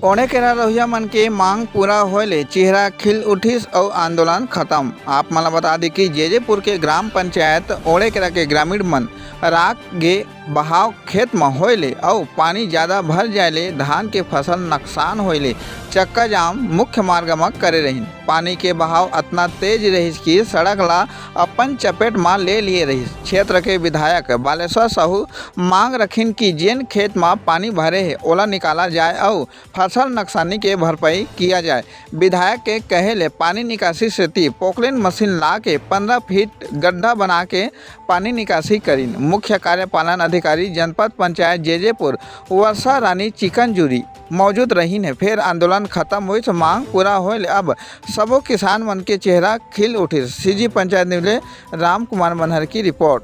ओने केरा रहुआ मन के मांग पूरा होले चेहरा खिल उठिस और आंदोलन खत्म। आप मला बता दी कि जेजेपुर के ग्राम पंचायत ओड़े केरा के ग्रामीण मन राख गे बहाव खेत में होले और पानी ज़्यादा भर जाए धान के फसल नुकसान होले चक्का जाम मुख्य मार्ग में करे रही। पानी के बहाव इतना तेज रहिस कि सड़क ला अपन चपेट में ले लिए रहिस। क्षेत्र के विधायक बालेश्वर साहू मांग रखिन कि जेन खेत में पानी भरे है ओला निकाला जाए और फसल नुकसानी के भरपाई किया जाए। विधायक के कहेले पानी निकासी सेती पोकलेन मशीन ला के 15 फीट गड्ढा बना के पानी निकासी करीन। मुख्य कार्यपालन अधिकारी जनपद पंचायत जेजेपुर वर्षा रानी चिकनजूरी मौजूद रही है। फिर आंदोलन खत्म हुई तो मांग पूरा होल अब सबो किसान मन के चेहरा खिल उठे। सीजी पंचायत न्यूज़ राम कुमार मनहर की रिपोर्ट।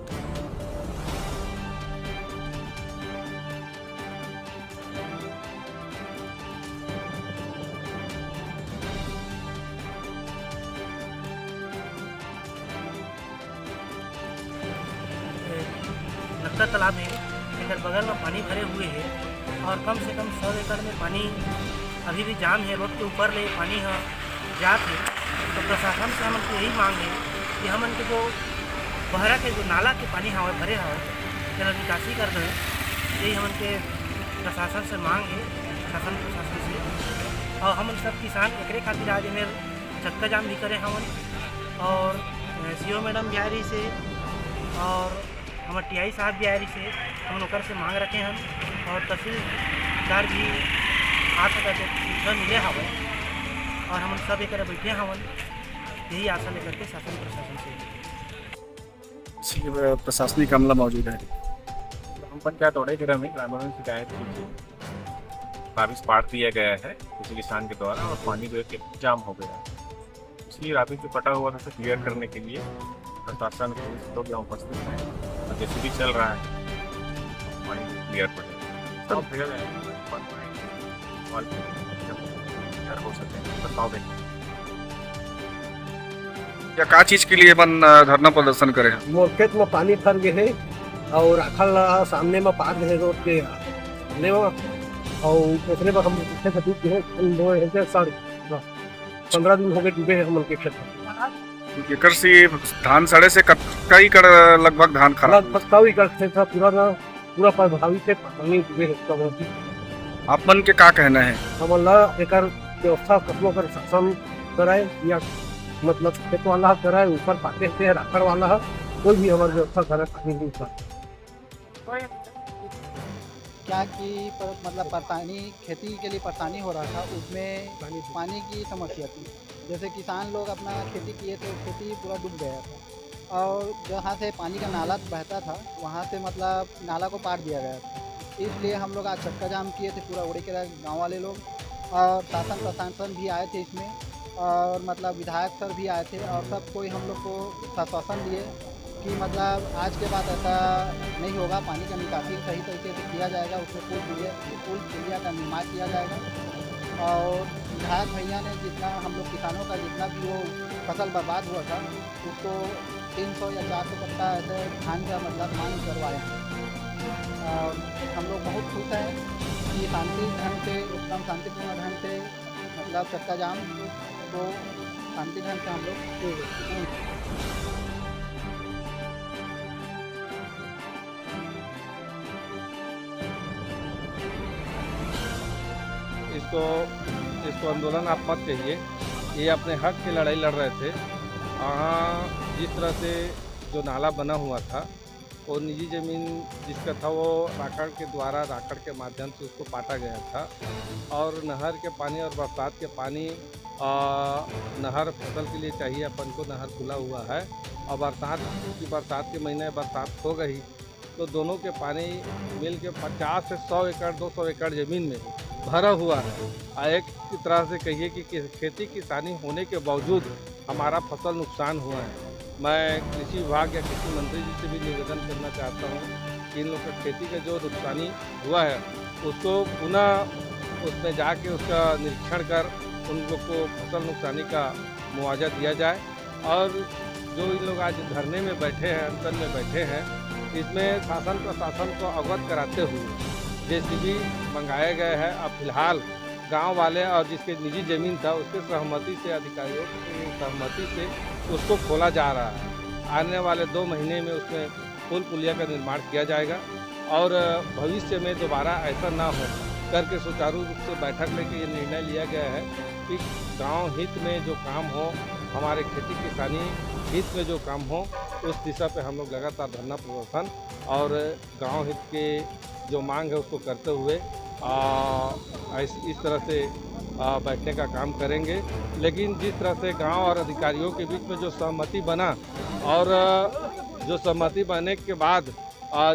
लगता तालाब है एक बगल में पानी भरे हुए है और कम से कम 100 एकड़ में पानी अभी भी जाम है। रोड के ऊपर ले पानी जात है। तो प्रशासन से हमन की यही मांग है कि हमन के जो बहरा के जो नाला के पानी हवा भरे हवा तेरा निकासी कर दे। यही हमन के प्रशासन से मांग है, शासन प्रशासन से। और हमन सब किसान एकरे खातिर आज मेरे चक्का जाम भी करे हमन और सीओ मैडम भी आ रही से और हमारे टीआई साहब भी आ रही से हम ओकर से मांग रखे हैं और तहसीलदार भी आज तक सूचना मिले हवे और हम सब एक बैठे हवन। यही आशा लेकर के शासन प्रशासन से प्रशासनिक अमला मौजूद है। ग्राम पंचायत ओड़ेकेरा में ग्रामीणों की शिकायत की राबिस पाट दिया गया है किसी किसान के द्वारा और पानी जो है जाम हो गया। इसलिए राबिस जो कटा हुआ था उसे क्लियर करने के लिए प्रशासन पुलिस लोग यहाँ उपस्थित हैं और जैसे भी चल रहा है पानी क्लियर कर सब भेजा जाएगा हो सके बताओ दें या का चीज के लिए अपन धरना प्रदर्शन करे। मोर खेत में पानी भर गए है और रखल सामने में पार है रोड के सामने में और उसने पर हम खेत डूब गए 15 दिन हो गए डूबे हैं हम के खेत में। एकर से धान सड़े से कई एकड़ लगभग धान खराब लगभग कई एकड़ खेत था पूरा प्रभावित है पानी डूबे है। आप मन के का कहना है? हमला एकर व्यवस्था कतनो कर शासन कराए या मतलब खेत वाला कराए ऊपर पाते से राखड़ वाला कोई भी हमारी व्यवस्था करे पानी की ऊपर क्या कि मतलब परेशानी खेती के लिए परेशानी हो रहा था उसमें पानी की समस्या थी। जैसे किसान लोग अपना खेती किए थे खेती पूरा डूब गया था और जहाँ से पानी का नाला बहता था वहाँ से मतलब नाला को पार दिया गया था। इसलिए हम लोग आज चक्का जाम किए थे पूरा ओड़ेकेरा गाँव वाले लोग और शासन प्रशासन भी आए थे इसमें और मतलब विधायक सर भी आए थे और सब कोई हम लोग को आश्वासन दिए कि मतलब आज के बाद ऐसा नहीं होगा, पानी का निकासी सही तरीके से किया जाएगा, उसमें पुल पुलिया का निर्माण किया जाएगा। और विधायक भैया ने जितना हम लोग किसानों का जितना भी वो फसल बर्बाद हुआ था उसको 300 या 400 कट्टा ऐसे धान का मतलब मांग करवाए हैं। और हम लोग बहुत खुश हैं कि शांति ढंग से एकदम शांतिपूर्ण ढंग से मतलब चक्का जाम को शांति ढंग से हम लोग इसको आंदोलन आप मत कहिए। ये अपने हक की लड़ाई लड़ रहे थे। वहाँ जिस तरह से जो नाला बना हुआ था वो निजी ज़मीन जिसका था वो राखड़ के द्वारा राखड़ के माध्यम से उसको पाटा गया था और नहर के पानी और बरसात के पानी नहर फसल के लिए चाहिए अपन को। नहर खुला हुआ है और बरसात के महीने बरसात हो गई तो दोनों के पानी मिल के 50 से 100 एकड़ 200 एकड़ ज़मीन में भरा हुआ है। एक की तरह से कहिए कि खेती किसानी होने के बावजूद हमारा फसल नुकसान हुआ है। मैं कृषि विभाग या कृषि मंत्री जी से भी निवेदन करना चाहता हूँ कि इन लोग का खेती का जो नुकसानी हुआ है उसको पुनः उसमें जाके उसका निरीक्षण कर उन लोग को फसल नुकसानी का मुआवजा दिया जाए। और जो इन लोग आज धरने में बैठे हैं, अनशन में बैठे हैं, इसमें शासन प्रशासन को अवगत कराते हुए जेसीबी मंगाए गए हैं। अब फिलहाल गांव वाले और जिसके निजी ज़मीन था उसके सहमति से, अधिकारियों की सहमति से उसको खोला जा रहा है। आने वाले 2 महीने में उसमें पुल पुलिया का निर्माण किया जाएगा और भविष्य में दोबारा ऐसा ना हो करके सुचारू रूप से बैठक लेकर ये निर्णय लिया गया है कि गांव हित में जो काम हो, हमारे खेती किसानी हित में जो काम हो, उस दिशा पे हम लोग लगातार धरना प्रदर्शन और गांव हित के जो मांग है उसको करते हुए इस तरह से बैठने का काम करेंगे। लेकिन जिस तरह से गांव और अधिकारियों के बीच में जो सहमति बना और जो सहमति बनने के बाद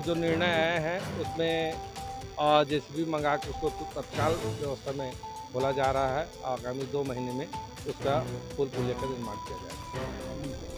जो निर्णय आए हैं उसमें जेसीबी मंगा के उसको तत्काल व्यवस्था में खोला जा रहा है। आगामी 2 महीने में उसका पुल पुलिया का निर्माण किया जाएगा।